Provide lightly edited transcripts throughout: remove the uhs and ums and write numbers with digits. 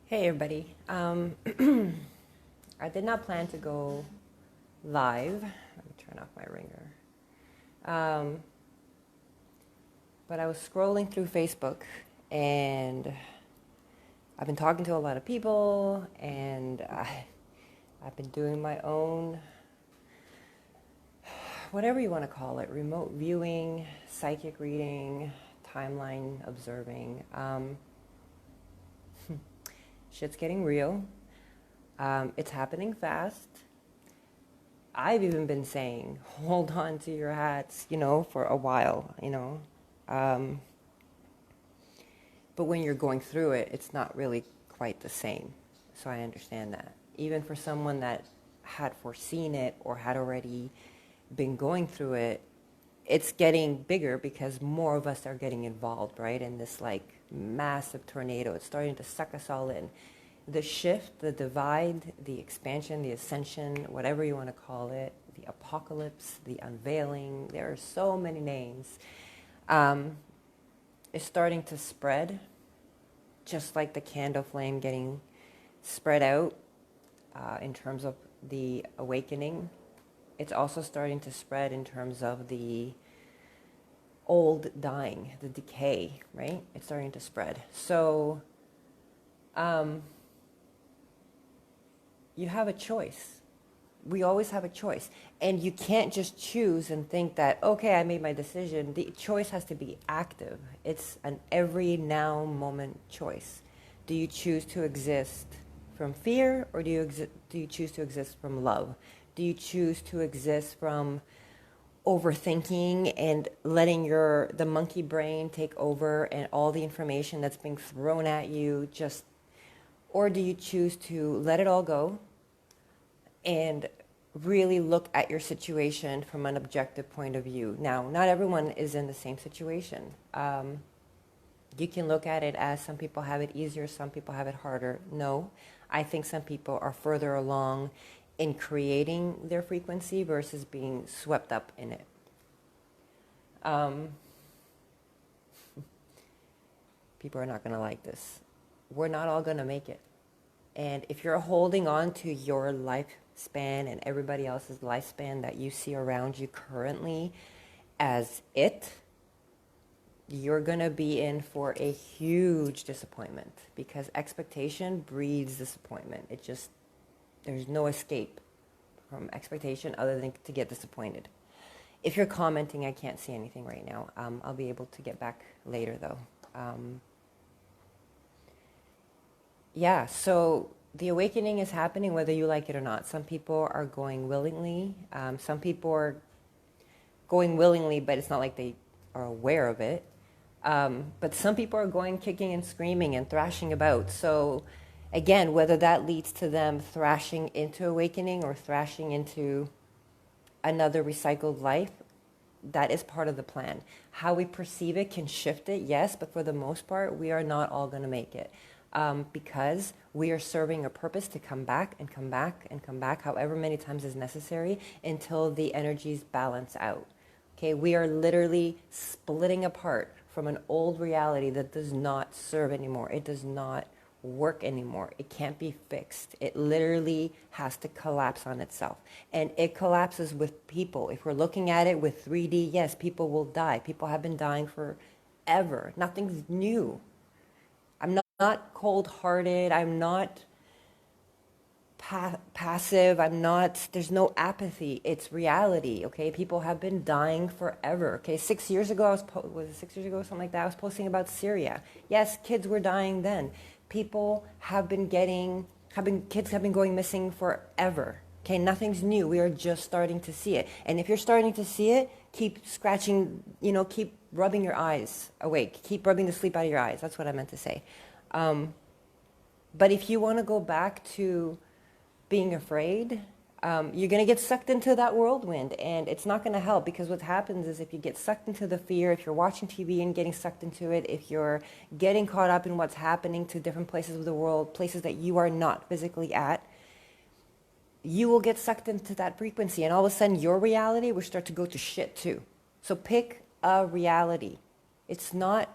Hey everybody. I did not plan to go live. Let me turn off my ringer. Um, but I was scrolling through Facebook and I've been talking to a lot of people and I've been doing my own, whatever you want to call it, remote viewing, psychic reading, timeline observing. Shit's getting real. It's happening fast. I've even been saying, hold on to your hats, for a while, Um, but when you're going through it, it's not really quite the same. So I understand that. Even for someone that had foreseen it or had already been going through it, it's getting bigger because more of us are getting involved, right? In this like massive tornado. It's starting to suck us all in. The shift, the divide, the expansion, the ascension, whatever you want to call it, the apocalypse, the unveiling, there are so many names, is starting to spread, just like the candle flame getting spread out in terms of the awakening. It's also starting to spread in terms of the old dying, the decay, right? It's starting to spread. So, you have a choice. We always have a choice. And you can't just choose and think that, okay, I made my decision. The choice has to be active. It's an every now moment choice. Do you choose to exist from fear or do you choose to exist from love? Do you choose to exist from overthinking and letting the monkey brain take over and all the information that's being thrown at you or do you choose to let it all go and really look at your situation from an objective point of view? Now, not everyone is in the same situation. You can look at it as some people have it easier, some people have it harder. No, I think some people are further along in creating their frequency versus being swept up in it. People are not going to like this. We're not all going to make it. And if you're holding on to your lifespan and everybody else's lifespan that you see around you currently as it, you're going to be in for a huge disappointment because expectation breeds disappointment. There's no escape from expectation other than to get disappointed. If you're commenting, I can't see anything right now. I'll be able to get back later though. Yeah, so the awakening is happening whether you like it or not. Some people are going willingly. Some people are going willingly, but it's not like they are aware of it. But some people are going kicking and screaming and thrashing about. So again, whether that leads to them thrashing into awakening or thrashing into another recycled life, that is part of the plan. How we perceive it can shift it, yes, but for the most part, we are not all going to make it. Because we are serving a purpose to come back and come back and come back however many times is necessary until the energies balance out. Okay, we are literally splitting apart from an old reality that does not serve anymore. It does not work anymore. It can't be fixed. It literally has to collapse on itself. And it collapses with people. If we're looking at it with 3D, yes, people will die. People have been dying forever. Nothing's new. I'm not cold-hearted. I'm not passive. There's no apathy. It's reality, okay? People have been dying forever, okay? 6 years ago, was it 6 years ago, something like that? I was posting about Syria. Yes, kids were dying then. Kids have been going missing forever, okay? Nothing's new. We are just starting to see it. And if you're starting to see it, keep scratching, keep rubbing your eyes awake. Keep rubbing the sleep out of your eyes. That's what I meant to say. But if you want to go back to being afraid, you're going to get sucked into that whirlwind, and it's not going to help because what happens is if you get sucked into the fear, if you're watching TV and getting sucked into it, if you're getting caught up in what's happening to different places of the world, places that you are not physically at, you will get sucked into that frequency, and all of a sudden your reality will start to go to shit too. So pick a reality. It's not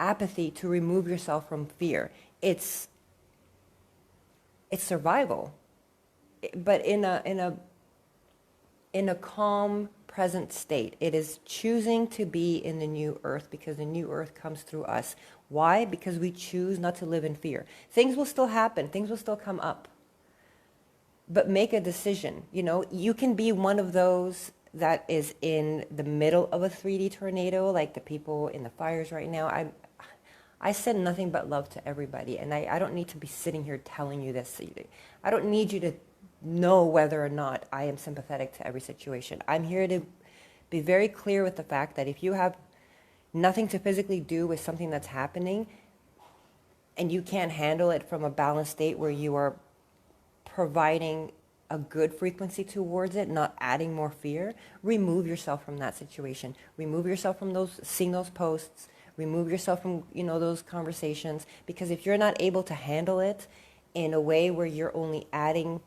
apathy to remove yourself from fear. It's It's survival, but in a calm, present state. It is choosing to be in the new earth because the new earth comes through us. Why? Because we choose not to live in fear. Things will still happen. Things will still come up. But make a decision. You know, you can be one of those that is in the middle of a 3D tornado, like the people in the fires right now. I send nothing but love to everybody, and I don't need to be sitting here telling you this. I don't need you to know whether or not I am sympathetic to every situation. I'm here to be very clear with the fact that if you have nothing to physically do with something that's happening and you can't handle it from a balanced state where you are providing a good frequency towards it, not adding more fear, remove yourself from that situation. Remove yourself from seeing those posts. Remove yourself from, those conversations. Because if you're not able to handle it in a way where you're only adding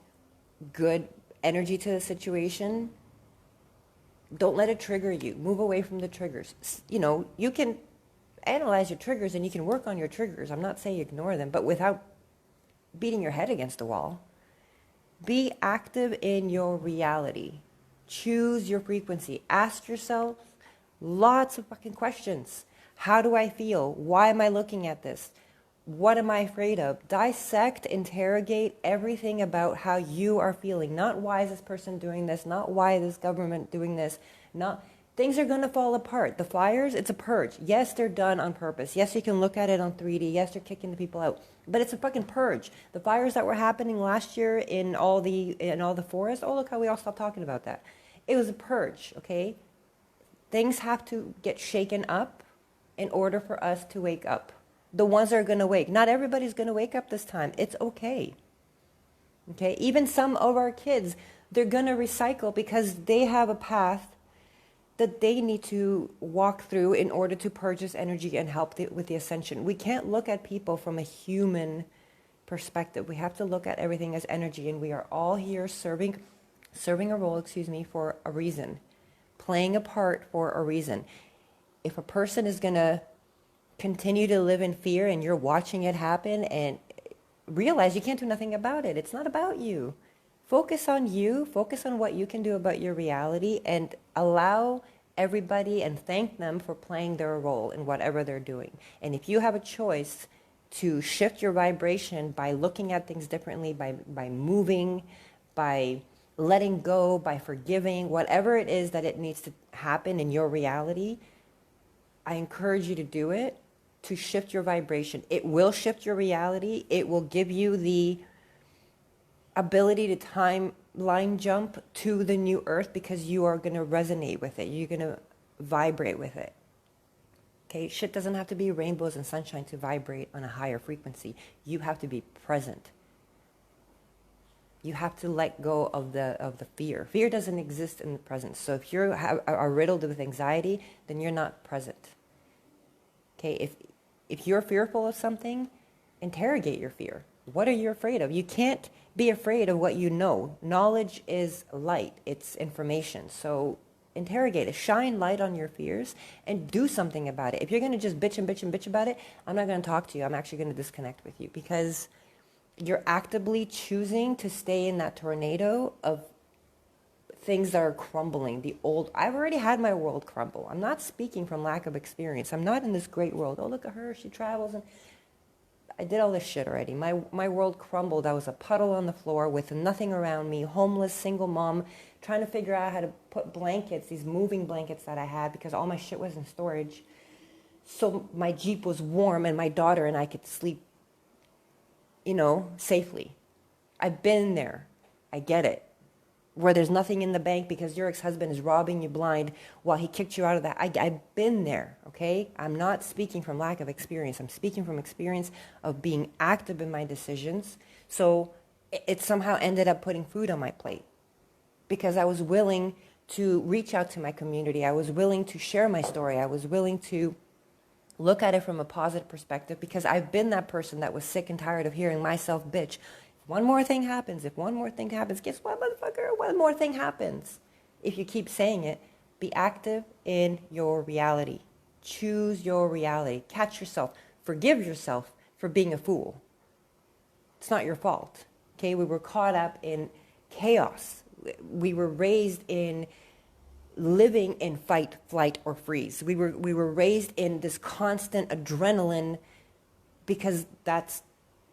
good energy to the situation, don't let it trigger you. Move away from the triggers. You can analyze your triggers and you can work on your triggers. I'm not saying ignore them, but without beating your head against the wall. Be active in your reality. Choose your frequency. Ask yourself lots of fucking questions. How do I feel? Why am I looking at this? What am I afraid of? Dissect, interrogate everything about how you are feeling. Not why is this person doing this, not why is this government doing this. Things are going to fall apart. The fires, it's a purge. Yes, they're done on purpose. Yes, you can look at it on 3D. Yes, they're kicking the people out. But it's a fucking purge. The fires that were happening last year in all the forests, oh, look how we all stopped talking about that. It was a purge, okay? Things have to get shaken up in order for us to wake up. The ones that are going to wake. Not everybody's going to wake up this time. It's okay. Okay? Even some of our kids, they're going to recycle because they have a path that they need to walk through in order to purge this energy and help with the ascension. We can't look at people from a human perspective. We have to look at everything as energy, and we are all here serving a role, for a reason. Playing a part for a reason. If a person is going to continue to live in fear and you're watching it happen, and realize you can't do nothing about it. It's not about you. Focus on you. Focus on what you can do about your reality, and allow everybody and thank them for playing their role in whatever they're doing. And if you have a choice to shift your vibration by looking at things differently, by moving, by letting go, by forgiving, whatever it is that it needs to happen in your reality, I encourage you to do it, to shift your vibration. It will shift your reality. It will give you the ability to timeline jump to the new earth because you are going to resonate with it. You're going to vibrate with it. Okay, shit doesn't have to be rainbows and sunshine to vibrate on a higher frequency. You have to be present. You have to let go of the fear. Fear doesn't exist in the present. So if you are riddled with anxiety, then you're not present. Okay, if you're fearful of something, interrogate your fear. What are you afraid of? You can't be afraid of what you know. Knowledge is light. It's information. So interrogate it. Shine light on your fears and do something about it. If you're going to just bitch and bitch and bitch about it, I'm not going to talk to you. I'm actually going to disconnect with you because you're actively choosing to stay in that tornado of things that are crumbling. I've already had my world crumble. I'm not speaking from lack of experience. I'm not in this great world. Oh, look at her. She travels and I did all this shit already. My world crumbled. I was a puddle on the floor with nothing around me, homeless, single mom, trying to figure out how to put blankets, these moving blankets that I had because all my shit was in storage. So my Jeep was warm and my daughter and I could sleep, safely. I've been there. I get it. Where there's nothing in the bank because your ex-husband is robbing you blind while he kicked you out of that. I've been there, okay? I'm not speaking from lack of experience. I'm speaking from experience of being active in my decisions. So it somehow ended up putting food on my plate because I was willing to reach out to my community. I was willing to share my story. I was willing to look at it from a positive perspective because I've been that person that was sick and tired of hearing myself bitch. If one more thing happens, guess what, motherfucker? One more thing happens. If you keep saying it, be active in your reality. Choose your reality. Catch yourself. Forgive yourself for being a fool. It's not your fault. Okay, we were caught up in chaos. We were raised in living in fight, flight, or freeze. We were raised in this constant adrenaline because that's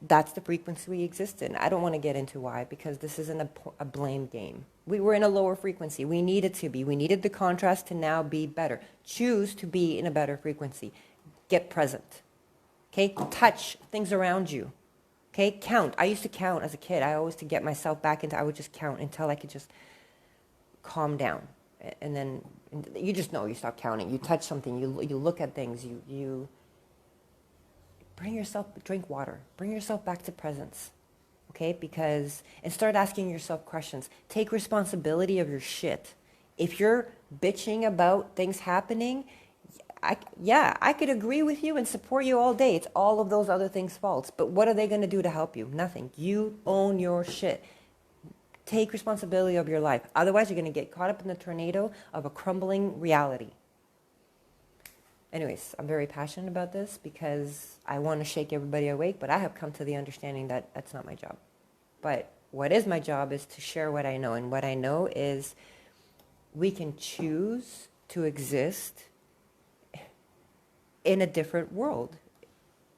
the frequency we exist in. I don't want to get into why, because this isn't a blame game. We were in a lower frequency. We needed to be. We needed the contrast to now be better. Choose to be in a better frequency. Get present. Okay? Touch things around you. Okay? Count. I used to count as a kid. I always, to get myself back into, I would just count until I could just calm down. And then you just know, you stop counting. You touch something. You look at things. You bring yourself, drink water. Bring yourself back to presence. Okay? Because, and start asking yourself questions. Take responsibility of your shit. If you're bitching about things happening, I could agree with you and support you all day. It's all of those other things' faults. But what are they going to do to help you? Nothing. You own your shit. Take responsibility of your life. Otherwise, you're going to get caught up in the tornado of a crumbling reality. Anyways, I'm very passionate about this because I want to shake everybody awake, but I have come to the understanding that that's not my job. But what is my job is to share what I know. And what I know is we can choose to exist in a different world.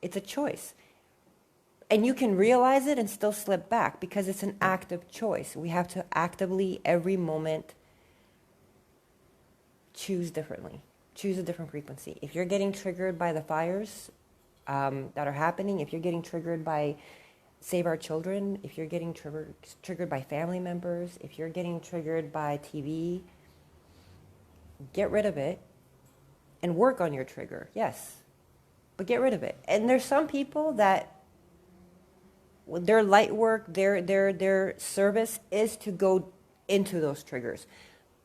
It's a choice. And you can realize it and still slip back because it's an active choice. We have to actively, every moment, choose differently. Choose a different frequency. If you're getting triggered by the fires that are happening, if you're getting triggered by Save Our Children, if you're getting triggered by family members, if you're getting triggered by TV, get rid of it and work on your trigger, yes. But get rid of it. And there's some people that their light work, their service is to go into those triggers.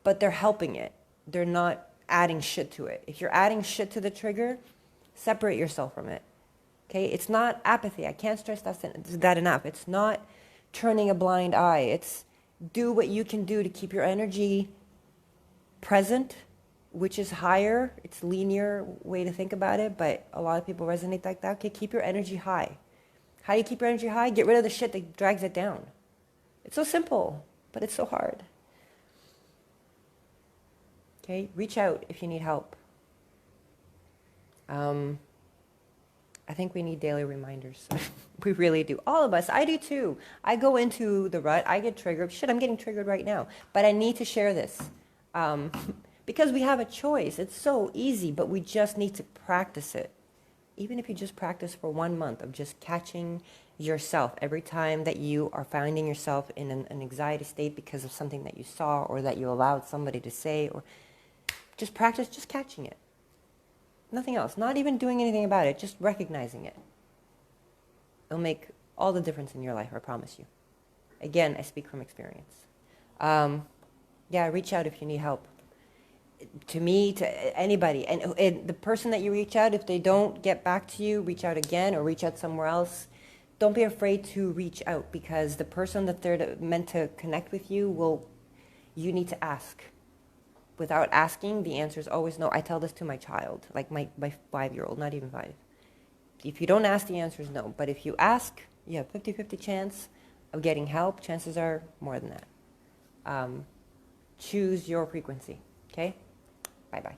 But they're helping it. They're not adding shit to it. If you're adding shit to the trigger, separate yourself from it. Okay? It's not apathy. I can't stress that enough. It's not turning a blind eye. It's do what you can do to keep your energy present, which is higher. It's a linear way to think about it, but a lot of people resonate like that. Okay, keep your energy high. How do you keep your energy high? Get rid of the shit that drags it down. It's so simple, but it's so hard. Okay, reach out if you need help. I think we need daily reminders. We really do. All of us. I do too. I go into the rut. I get triggered. Shit, I'm getting triggered right now. But I need to share this. Because we have a choice. It's so easy, but we just need to practice it. Even if you just practice for 1 month of just catching yourself every time that you are finding yourself in an anxiety state because of something that you saw or that you allowed somebody to say, or just practice just catching it. Nothing else. Not even doing anything about it. Just recognizing it. It'll make all the difference in your life, I promise you. Again, I speak from experience. Reach out if you need help. To me, to anybody. And the person that you reach out, if they don't get back to you, reach out again or reach out somewhere else. Don't be afraid to reach out, because the person that they're meant to connect with you you need to ask. Without asking, the answer is always no. I tell this to my child, like my 5-year-old, not even 5. If you don't ask, the answer is no. But if you ask, you have 50-50 chance of getting help. Chances are more than that. Choose your frequency, okay? Bye-bye.